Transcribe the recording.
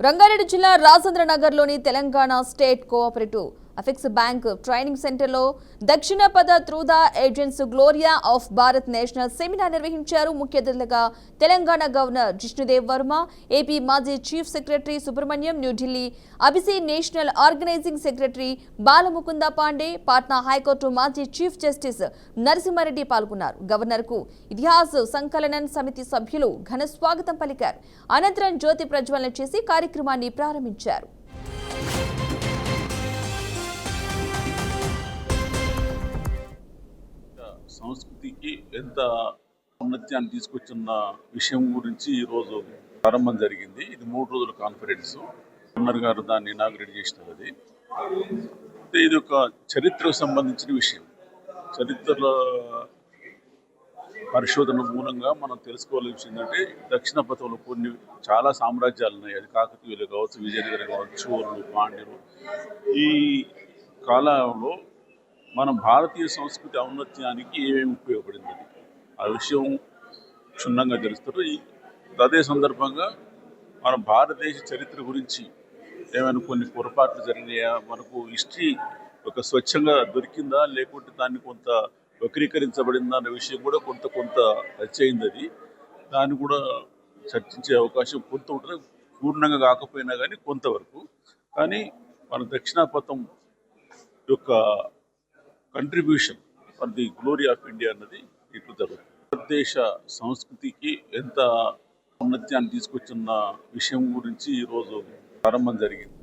రంగారెడ్డి జిల్లా రాజేంద్ర నగర్లోని Telangana state cooperative apex bank training సెంటర్లో Dakshina Pada through the agents glory of Bharat national seminar నిర్వహించారు. ముఖ్య అతిథులుగా తెలంగాణ గవర్నర్ జిష్ణుదేవ్ వర్మ, ఏపీ మాజీ చీఫ్ సెక్రటరీ సుబ్రహ్మణ్యం, న్యూఢిల్లీ అబిసి national organizing secretary Balamukunda Pandey, Patna high court మాజీ చీఫ్ జస్టిస్ నరసింహారెడ్డి పాల్గొన్నారు. గవర్నర్ కు ఇతిహాస్ సంకలనం సమితి సభ్యులు ఘన స్వాగతం పలికారు. అనంతరం జ్యోతి ప్రజ్వలన చేసి కార్యక్రమాన్ని ప్రారంభించారు. సంస్కృతికి ఎంత ఔన్నత్యాన్ని తీసుకొచ్చిన విషయం గురించి ఈరోజు ప్రారంభం జరిగింది. ఇది 3 రోజుల కాన్ఫరెన్స్. గవర్నర్ గారు దాన్ని ఇనాగ్రేట్ చేసినారు. ఇది ఒక చరిత్రకు సంబంధించిన విషయం. చరిత్ర పరిశోధన మూలంగా మనం తెలుసుకోవాల్సిన విషయం ఏంటంటే, దక్షిణ పథంలో చాలా సామ్రాజ్యాలు ఉన్నాయి. అది కాకతీయులు కావచ్చు, విజయనగరం కావచ్చు, చోళులు, పాండ్యులు. ఈ కాలంలో మన భారతీయ సంస్కృతి ఔన్నత్యానికి ఏమేమి ఉపయోగపడింది ఆ విషయం క్షుణ్ణంగా తెలుస్తారు. అదే సందర్భంగా మన భారతదేశ చరిత్ర గురించి ఏమైనా కొన్ని పొరపాట్లు జరిగినాయా, మనకు హిస్టరీ ఒక స్వచ్ఛంగా దొరికిందా, లేకుంటే దాన్ని కొంత వక్రీకరించబడిందా అనే విషయం కూడా కొంత టచ్ అయింది. దాన్ని కూడా చర్చించే అవకాశం కొంత ఉంటుంది, పూర్ణంగా కాకపోయినా కానీ కొంతవరకు. కానీ మన దక్షిణాపథం యొక్క contribution for the glory of India అన్నది ఇట్లు జరుగుతుంది. భారతదేశ సంస్కృతికి ఎంత ఔన్నత్యాన్ని తీసుకొచ్చిన విషయం గురించి ఈరోజు ప్రారంభం జరిగింది.